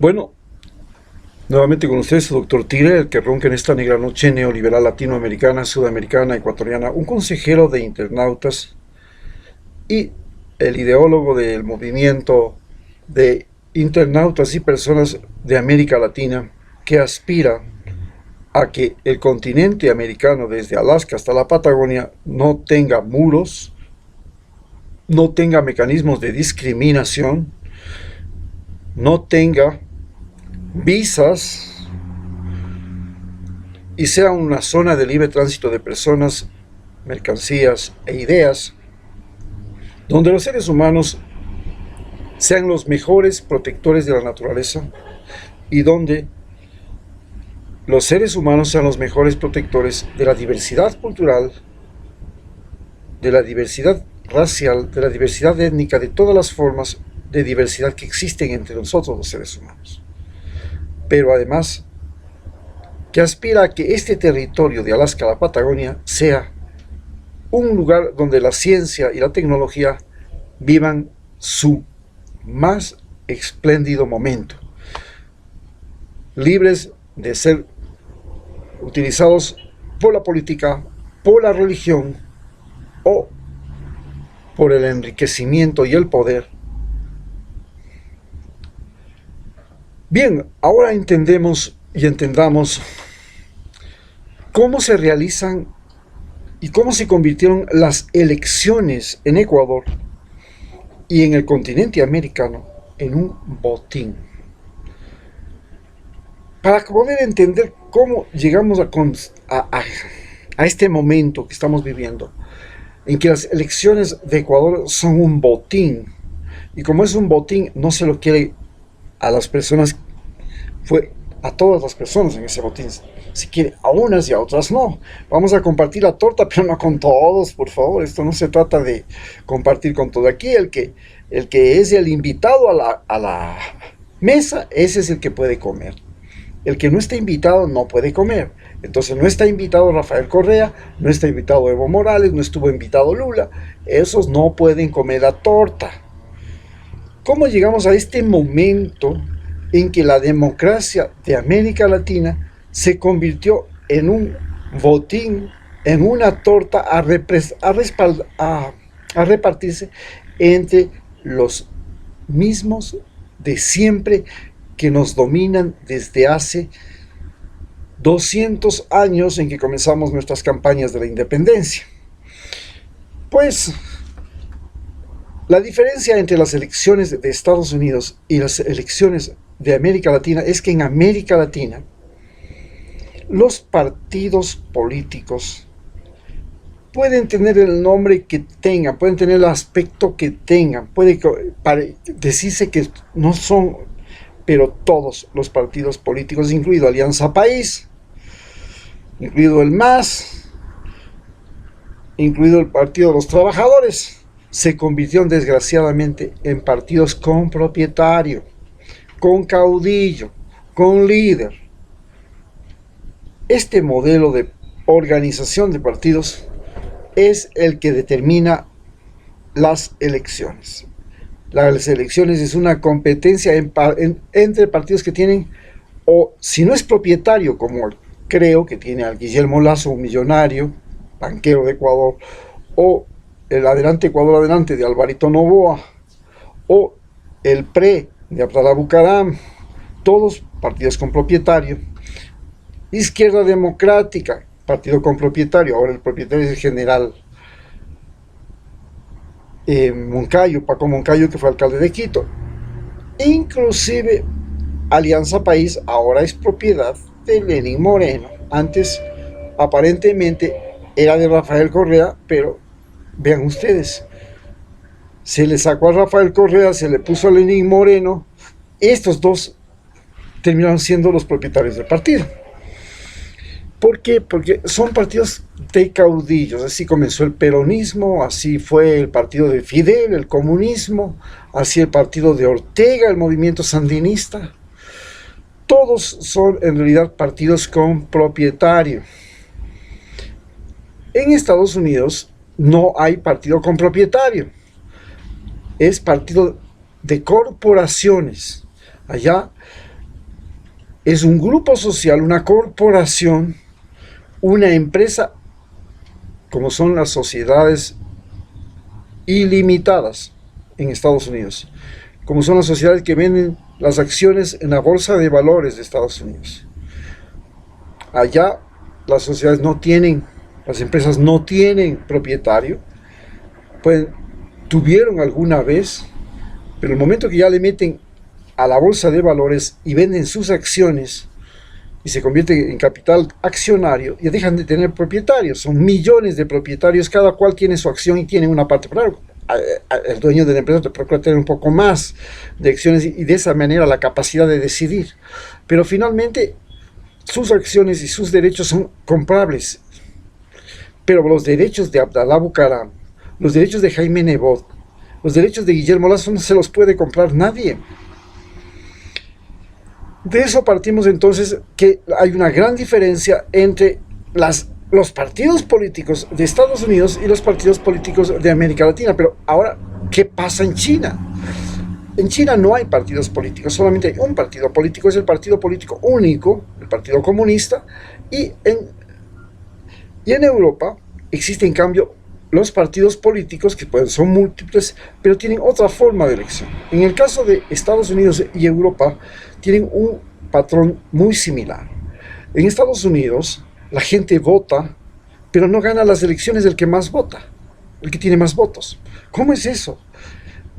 Bueno, nuevamente con ustedes, doctor Tigre, el que ronca en esta negra noche neoliberal latinoamericana, sudamericana, ecuatoriana, un consejero de internautas y el ideólogo del movimiento de internautas y personas de América Latina que aspira a que el continente americano, desde Alaska hasta la Patagonia, no tenga muros, no tenga mecanismos de discriminación, no tenga visas y sea una zona de libre tránsito de personas, mercancías e ideas, donde los seres humanos sean los mejores protectores de la naturaleza y donde los seres humanos sean los mejores protectores de la diversidad cultural, de la diversidad racial, de la diversidad étnica, de todas las formas de diversidad que existen entre nosotros los seres humanos. Pero además, que aspira a que este territorio de Alaska a la Patagonia sea un lugar donde la ciencia y la tecnología vivan su más espléndido momento, libres de ser utilizados por la política, por la religión o por el enriquecimiento y el poder. Bien, ahora entendemos y entendamos cómo se realizan y cómo se convirtieron las elecciones en Ecuador y en el continente americano en un botín. Para poder entender cómo llegamos a este momento que estamos viviendo, en que las elecciones de Ecuador son un botín, y como es un botín, no se lo quiere a las personas, fue a todas las personas en ese botín, se quiere a unas y a otras no. Vamos a compartir la torta, pero no con todos, por favor. Esto no se trata de compartir con todo. Aquí el que es el invitado a la mesa, ese es el que puede comer. El que no está invitado no puede comer. Entonces no está invitado Rafael Correa, no está invitado Evo Morales, no estuvo invitado Lula. Esos no pueden comer la torta. ¿Cómo llegamos a este momento en que la democracia de América Latina se convirtió en un botín, en una torta a repartirse entre los mismos de siempre que nos dominan desde hace 200 años en que comenzamos nuestras campañas de la independencia? Pues la diferencia entre las elecciones de Estados Unidos y las elecciones de América Latina es que en América Latina los partidos políticos pueden tener el nombre que tengan, pueden tener el aspecto que tengan, puede decirse que no son, pero todos los partidos políticos, incluido Alianza País, incluido el MAS, incluido el Partido de los Trabajadores, se convirtieron desgraciadamente en partidos con propietario, con caudillo, con líder. Este modelo de organización de partidos es el que determina las elecciones. Las elecciones es una competencia entre partidos que tienen, o si no es propietario, como creo que tiene al Guillermo Lazo, un millonario, banquero de Ecuador, o el Adelante Ecuador Adelante de Alvarito Noboa, o el PRE de Abdalá Bucaram, todos partidos con propietario. Izquierda Democrática, partido con propietario, ahora el propietario es el general Moncayo, Paco Moncayo, que fue alcalde de Quito. Inclusive Alianza País ahora es propiedad de Lenín Moreno. Antes aparentemente era de Rafael Correa, pero vean ustedes, se le sacó a Rafael Correa, se le puso a Lenín Moreno. Estos dos terminaron siendo los propietarios del partido. ¿Por qué? Porque son partidos de caudillos. Así comenzó el peronismo, así fue el partido de Fidel, el comunismo, así el partido de Ortega, el movimiento sandinista. Todos son en realidad partidos con propietario. En Estados Unidos no hay partido con propietario. Es partido de corporaciones. Allá es un grupo social, una corporación, una empresa, como son las sociedades ilimitadas en Estados Unidos, como son las sociedades que venden las acciones en la bolsa de valores de Estados Unidos. Allá las sociedades no tienen, las empresas no tienen propietario, pues tuvieron alguna vez, pero el momento que ya le meten a la bolsa de valores y venden sus acciones y se convierte en capital accionario, ya dejan de tener propietarios. Son millones de propietarios, cada cual tiene su acción y tiene una parte. Claro, el dueño de la empresa te procura tener un poco más de acciones y de esa manera la capacidad de decidir. Pero finalmente sus acciones y sus derechos son comprables. Pero los derechos de Abdalá Bucaram, los derechos de Jaime Nebot, los derechos de Guillermo Lazo no se los puede comprar nadie. De eso partimos entonces, que hay una gran diferencia entre los partidos políticos de Estados Unidos y los partidos políticos de América Latina. Pero ahora, ¿qué pasa en China? En China no hay partidos políticos, solamente hay un partido político, es el partido político único, el Partido Comunista, y en Europa existen en cambio los partidos políticos que son múltiples, pero tienen otra forma de elección. En el caso de Estados Unidos y Europa, tienen un patrón muy similar. En Estados Unidos, la gente vota, pero no gana las elecciones el que más vota, el que tiene más votos. ¿Cómo es eso?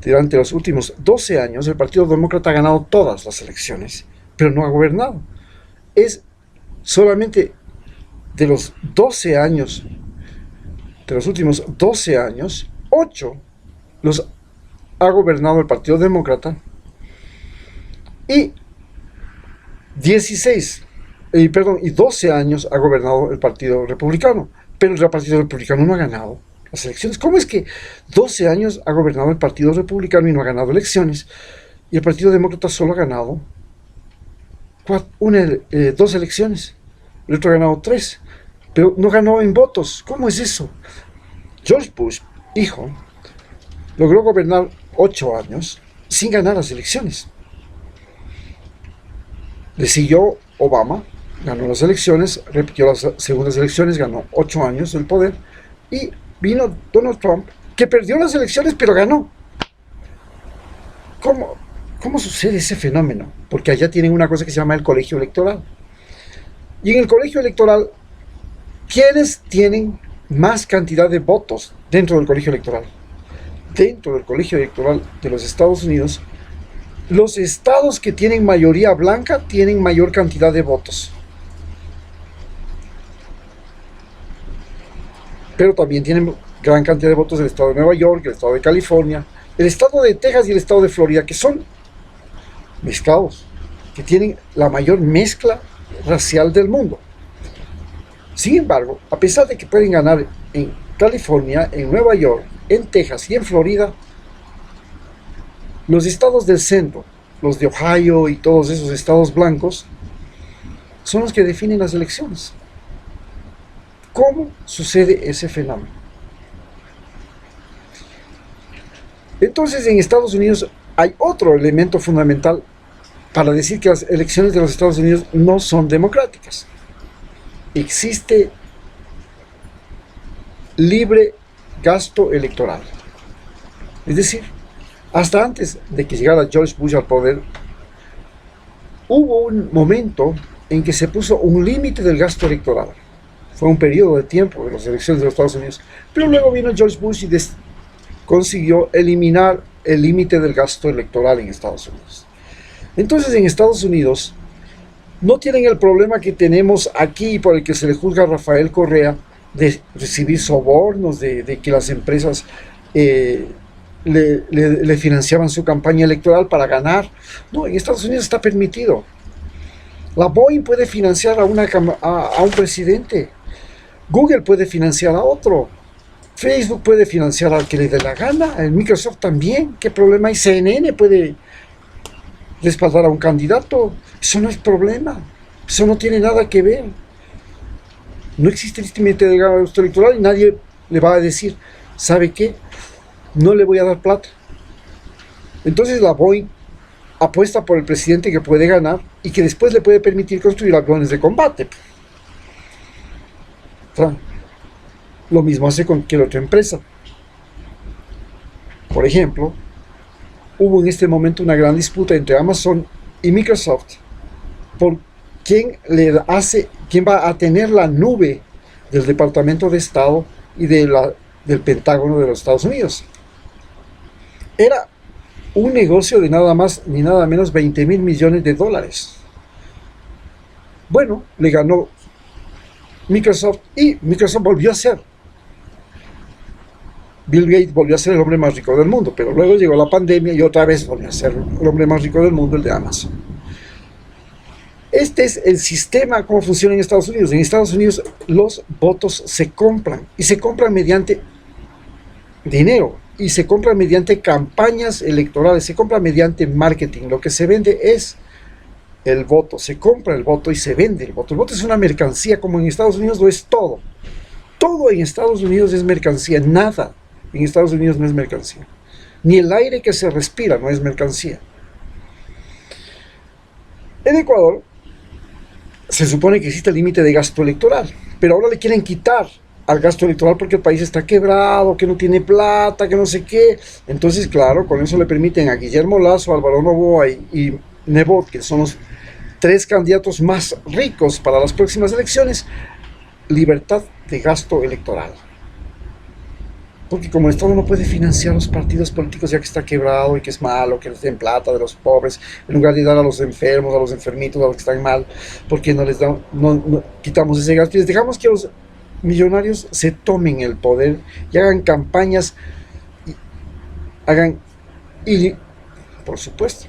Durante los últimos 12 años, el Partido Demócrata ha ganado todas las elecciones, pero no ha gobernado. Es solamente de los 12 años, de los últimos 12 años, 8 los ha gobernado el Partido Demócrata y 12 años ha gobernado el Partido Republicano, pero el Partido Republicano no ha ganado las elecciones. ¿Cómo es que 12 años ha gobernado el Partido Republicano y no ha ganado elecciones? Y el Partido Demócrata solo ha ganado 2 elecciones, el otro ha ganado 3, pero no ganó en votos. ¿Cómo es eso? George Bush, hijo, logró gobernar 8 años sin ganar las elecciones. Le siguió Obama, ganó las elecciones, repitió las segundas elecciones, ganó 8 años del poder, y vino Donald Trump, que perdió las elecciones pero ganó. ¿Cómo sucede ese fenómeno? Porque allá tienen una cosa que se llama el colegio electoral. Y en el colegio electoral, ¿quiénes tienen más cantidad de votos dentro del colegio electoral? Dentro del colegio electoral de los Estados Unidos, los estados que tienen mayoría blanca tienen mayor cantidad de votos. Pero también tienen gran cantidad de votos el estado de Nueva York, el estado de California, el estado de Texas y el estado de Florida, que son mezclados, que tienen la mayor mezcla racial del mundo. Sin embargo, a pesar de que pueden ganar en California, en Nueva York, en Texas y en Florida, los estados del centro, los de Ohio y todos esos estados blancos, son los que definen las elecciones. ¿Cómo sucede ese fenómeno? Entonces, en Estados Unidos hay otro elemento fundamental para decir que las elecciones de los Estados Unidos no son democráticas. Existe libre gasto electoral. Es decir, hasta antes de que llegara George Bush al poder, hubo un momento en que se puso un límite del gasto electoral. Fue un periodo de tiempo de las elecciones de los Estados Unidos. Pero luego vino George Bush y consiguió eliminar el límite del gasto electoral en Estados Unidos. Entonces, en Estados Unidos no tienen el problema que tenemos aquí, por el que se le juzga a Rafael Correa, de recibir sobornos, de que las empresas le financiaban su campaña electoral para ganar. No, en Estados Unidos está permitido. La Boeing puede financiar a un presidente. Google puede financiar a otro. Facebook puede financiar al que le dé la gana. El Microsoft también. ¿Qué problema hay? CNN puede respaldar a un candidato. Eso no es problema. Eso no tiene nada que ver. No existe el límite de gasto electoral y nadie le va a decir, ¿sabe qué? No le voy a dar plata. Entonces la Boeing apuesta por el presidente que puede ganar y que después le puede permitir construir aviones de combate. Lo mismo hace con cualquier otra empresa. Por ejemplo, hubo en este momento una gran disputa entre Amazon y Microsoft por quién va a tener la nube del Departamento de Estado y del Pentágono de los Estados Unidos. Era un negocio de nada más ni nada menos 20.000 millones de dólares. Bueno, le ganó Microsoft y Microsoft volvió a ser. Bill Gates volvió a ser el hombre más rico del mundo, pero luego llegó la pandemia y otra vez volvió a ser el hombre más rico del mundo, el de Amazon. Este es el sistema, cómo funciona en Estados Unidos. En Estados Unidos los votos se compran y se compran mediante dinero y se compran mediante campañas electorales, se compra mediante marketing. Lo que se vende es el voto, se compra el voto y se vende el voto. El voto es una mercancía, como en Estados Unidos lo es todo. Todo en Estados Unidos es mercancía, nada en Estados Unidos no es mercancía. Ni el aire que se respira no es mercancía. En Ecuador se supone que existe el límite de gasto electoral, pero ahora le quieren quitar al gasto electoral porque el país está quebrado, que no tiene plata, que no sé qué. Entonces, claro, con eso le permiten a Guillermo Lasso, Álvaro Noboa y Nebot, que son los 3 candidatos más ricos para las próximas elecciones, libertad de gasto electoral. Porque como el Estado no puede financiar los partidos políticos ya que está quebrado y que es malo, que les den plata de los pobres, en lugar de dar a los enfermos, a los enfermitos, a los que están mal, porque no les dan, quitamos ese gasto y les dejamos que los millonarios se tomen el poder y hagan campañas y por supuesto.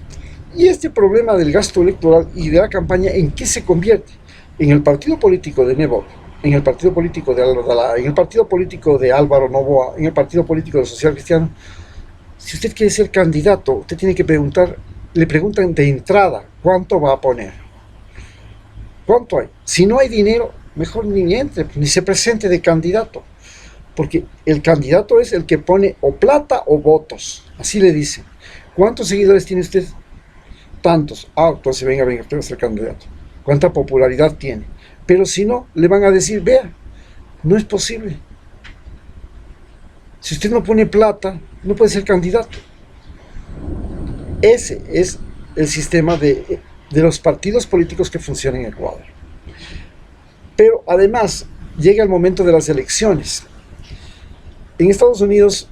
Y este problema del gasto electoral y de la campaña, ¿en qué se convierte? En el partido político de Nebot, en el partido político de Aldalá, en el partido político de Álvaro Noboa, en el partido político de Social Cristiano. Si usted quiere ser candidato, usted tiene que preguntar, le preguntan de entrada, ¿cuánto va a poner? ¿Cuánto hay? Si no hay dinero, mejor ni entre, ni se presente de candidato, porque el candidato es el que pone o plata o votos, así le dicen. ¿Cuántos seguidores tiene usted? Tantos. Entonces venga, usted va a ser candidato. ¿Cuánta popularidad tiene? Pero si no, le van a decir, vea, no es posible. Si usted no pone plata, no puede ser candidato. Ese es el sistema de los partidos políticos que funcionan en Ecuador. Pero además, llega el momento de las elecciones. En Estados Unidos,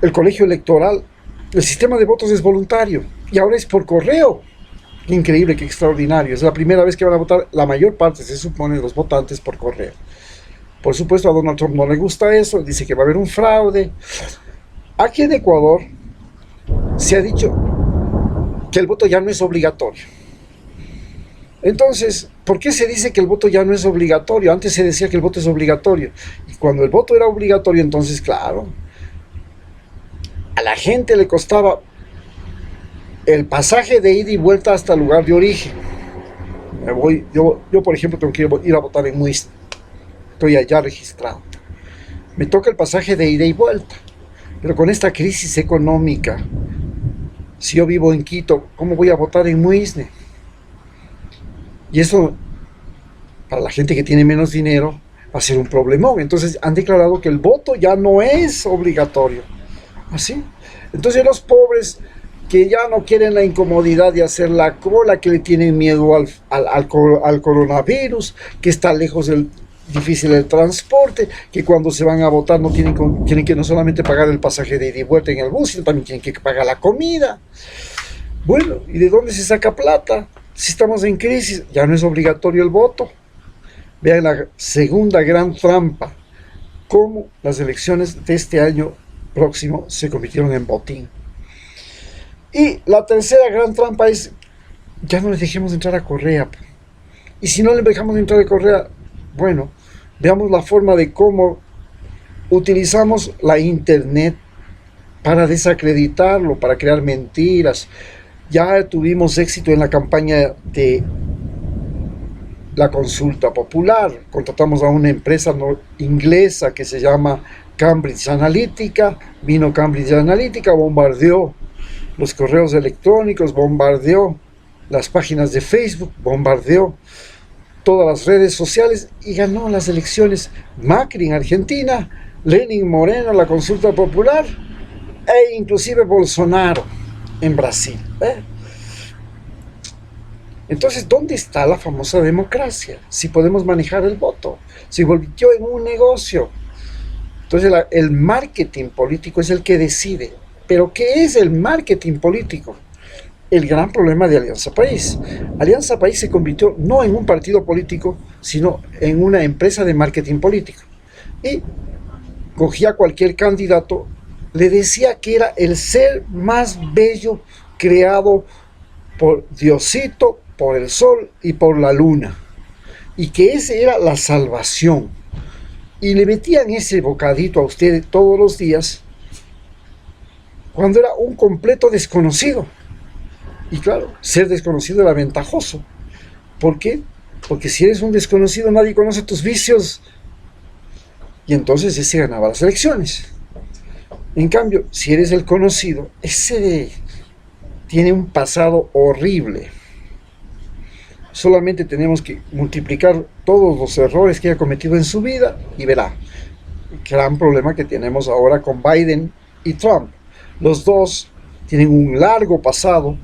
el colegio electoral, el sistema de votos es voluntario y ahora es por correo. Qué increíble, qué extraordinario. Es la primera vez que van a votar la mayor parte, se supone, de los votantes por correo. Por supuesto, a Donald Trump no le gusta eso, dice que va a haber un fraude. Aquí en Ecuador se ha dicho que el voto ya no es obligatorio. Entonces, ¿por qué se dice que el voto ya no es obligatorio? Antes se decía que el voto es obligatorio. Y cuando el voto era obligatorio, entonces, claro, a la gente le costaba el pasaje de ida y vuelta hasta el lugar de origen. Yo por ejemplo, tengo que ir a votar en Muisne. Estoy allá registrado. Me toca el pasaje de ida y vuelta. Pero con esta crisis económica, si yo vivo en Quito, ¿cómo voy a votar en Muisne? Y eso, para la gente que tiene menos dinero, va a ser un problemón. Entonces han declarado que el voto ya no es obligatorio. ¿Así? Entonces los pobres que ya no quieren la incomodidad de hacer la cola, que le tienen miedo al coronavirus, que está lejos difícil el transporte, que cuando se van a votar tienen que no solamente pagar el pasaje de ida y vuelta en el bus, sino también tienen que pagar la comida. Bueno, ¿y de dónde se saca plata? Si estamos en crisis, ya no es obligatorio el voto. Vean la segunda gran trampa, cómo las elecciones de este año próximo se convirtieron en botín. Y la tercera gran trampa es, ya no le dejemos entrar a Correa. Y si no le dejamos entrar a Correa, bueno, veamos la forma de cómo utilizamos la internet para desacreditarlo, para crear mentiras. Ya tuvimos éxito en la campaña de la consulta popular. Contratamos a una empresa inglesa que se llama Cambridge Analytica. Vino Cambridge Analytica, bombardeó los correos electrónicos, bombardeó las páginas de Facebook, bombardeó todas las redes sociales y ganó las elecciones. Macri en Argentina, Lenin Moreno la consulta popular e inclusive Bolsonaro en Brasil. Entonces, ¿dónde está la famosa democracia? Si podemos manejar el voto, se volvió en un negocio. Entonces, el marketing político es el que decide. ¿Pero qué es el marketing político? El gran problema de Alianza País. Alianza País se convirtió no en un partido político, sino en una empresa de marketing político. Y cogía cualquier candidato, le decía que era el ser más bello creado por Diosito, por el sol y por la luna. Y que esa era la salvación. Y le metían ese bocadito a usted todos los días cuando era un completo desconocido. Y claro, ser desconocido era ventajoso. ¿Por qué? Porque si eres un desconocido, nadie conoce tus vicios. Y entonces ese ganaba las elecciones. En cambio, si eres el conocido, ese tiene un pasado horrible. Solamente tenemos que multiplicar todos los errores que ha cometido en su vida y verá el gran problema que tenemos ahora con Biden y Trump. Los dos tienen un largo pasado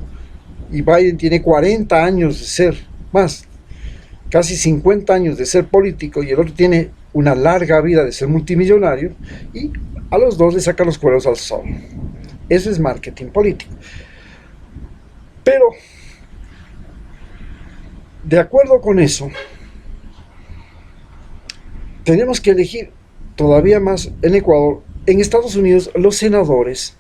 y Biden tiene 40 años de ser, más, casi 50 años de ser político, y el otro tiene una larga vida de ser multimillonario, y a los dos le sacan los cueros al sol. Eso es marketing político. Pero, de acuerdo con eso, tenemos que elegir todavía más en Ecuador. En Estados Unidos, los senadores,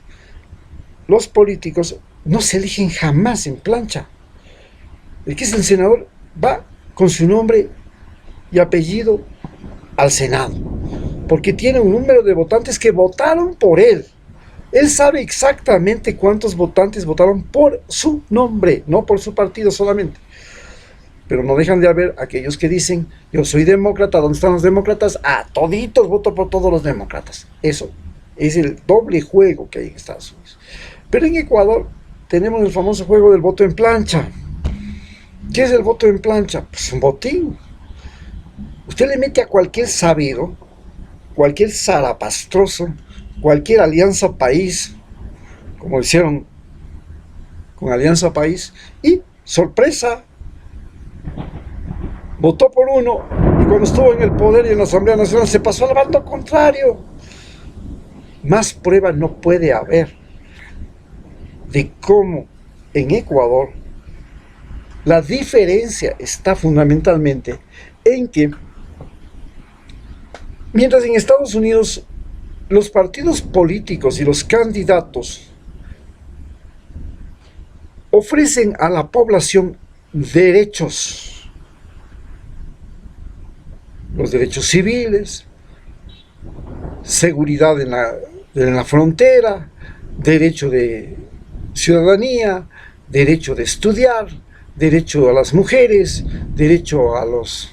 los políticos, no se eligen jamás en plancha. El que es el senador va con su nombre y apellido al Senado, porque tiene un número de votantes que votaron por él. Él sabe exactamente cuántos votantes votaron por su nombre, no por su partido solamente. Pero no dejan de haber aquellos que dicen, yo soy demócrata, ¿dónde están los demócratas? Toditos voto por todos los demócratas. Eso es el doble juego que hay en Estados Unidos. Pero en Ecuador tenemos el famoso juego del voto en plancha. ¿Qué es el voto en plancha? Pues un botín. Usted le mete a cualquier sabido, cualquier zarapastroso, cualquier Alianza País, como hicieron con Alianza País, y sorpresa, votó por uno, y cuando estuvo en el poder y en la Asamblea Nacional se pasó al bando contrario. Más prueba no puede haber de cómo en Ecuador la diferencia está fundamentalmente en que, mientras en Estados Unidos los partidos políticos y los candidatos ofrecen a la población derechos, los derechos civiles, seguridad en la frontera, derecho de ciudadanía, derecho de estudiar, derecho a las mujeres, derecho a los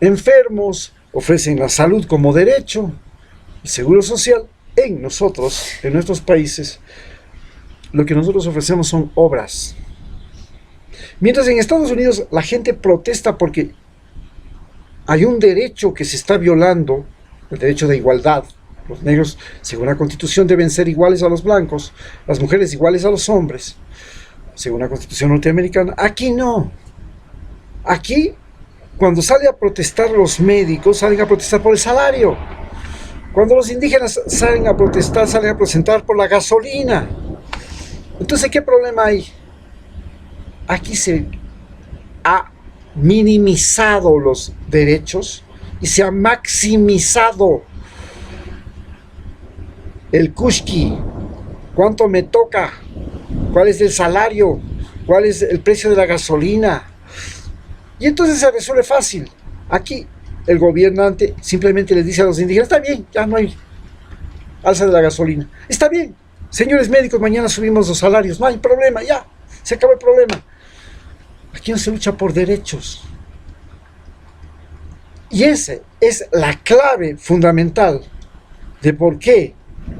enfermos, ofrecen la salud como derecho, el seguro social. En nosotros, en nuestros países, lo que nosotros ofrecemos son obras. Mientras en Estados Unidos la gente protesta porque hay un derecho que se está violando, el derecho de igualdad. Los negros, según la Constitución, deben ser iguales a los blancos, las mujeres iguales a los hombres, según la Constitución norteamericana. Aquí no. Aquí, cuando salen a protestar los médicos, salen a protestar por el salario. Cuando los indígenas salen a protestar por la gasolina. Entonces, ¿qué problema hay? Aquí se ha minimizado los derechos y se ha maximizado el kushki. ¿Cuánto me toca? ¿Cuál es el salario? ¿Cuál es el precio de la gasolina? Y entonces se resuelve fácil. Aquí el gobernante simplemente les dice a los indígenas, está bien, ya no hay alza de la gasolina. Está bien, señores médicos, mañana subimos los salarios, no hay problema, ya, se acabó el problema. Aquí no se lucha por derechos. Y esa es la clave fundamental de por qué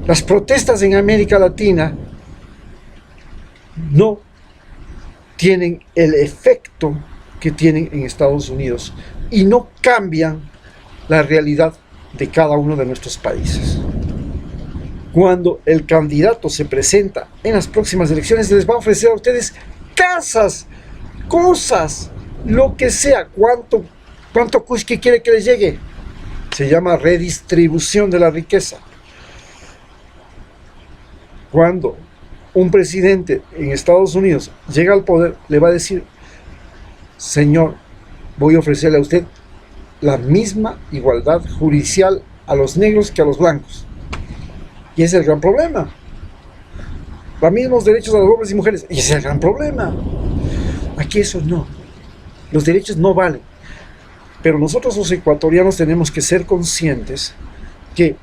las protestas en América Latina no tienen el efecto que tienen en Estados Unidos y no cambian la realidad de cada uno de nuestros países. Cuando el candidato se presenta en las próximas elecciones, les va a ofrecer a ustedes casas, cosas, lo que sea. ¿Cuánto que quiere que les llegue? Se llama redistribución de la riqueza. Cuando un presidente en Estados Unidos llega al poder, le va a decir: señor, voy a ofrecerle a usted la misma igualdad judicial a los negros que a los blancos. Y ese es el gran problema. Los mismos derechos a los hombres y mujeres. Y ese es el gran problema. Aquí eso no. Los derechos no valen. Pero nosotros los ecuatorianos tenemos que ser conscientes que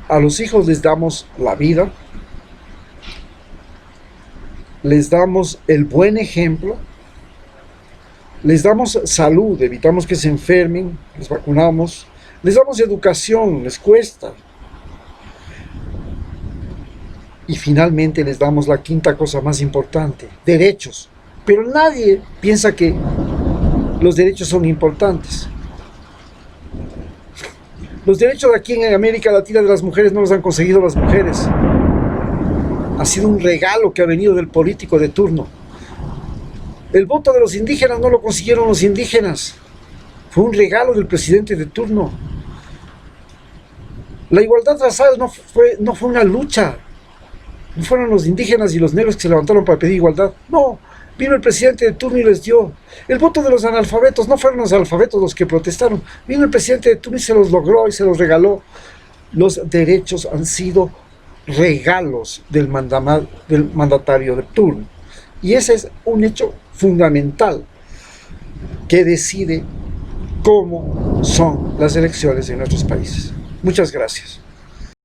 a los hijos les damos la vida, les damos el buen ejemplo, les damos salud, evitamos que se enfermen, les vacunamos, les damos educación, les cuesta. Y finalmente les damos la quinta cosa más importante: derechos. Pero nadie piensa que los derechos son importantes. Los derechos aquí en América Latina de las mujeres no los han conseguido las mujeres. Ha sido un regalo que ha venido del político de turno. El voto de los indígenas no lo consiguieron los indígenas. Fue un regalo del presidente de turno. La igualdad racial no fue una lucha. No fueron los indígenas y los negros que se levantaron para pedir igualdad. No, vino el presidente de turno y les dio. El voto de los analfabetos, no fueron los analfabetos los que protestaron. Vino el presidente de turno y se los logró y se los regaló. Los derechos han sido regalos del mandatario de turno. Y ese es un hecho fundamental que decide cómo son las elecciones en nuestros países. Muchas gracias.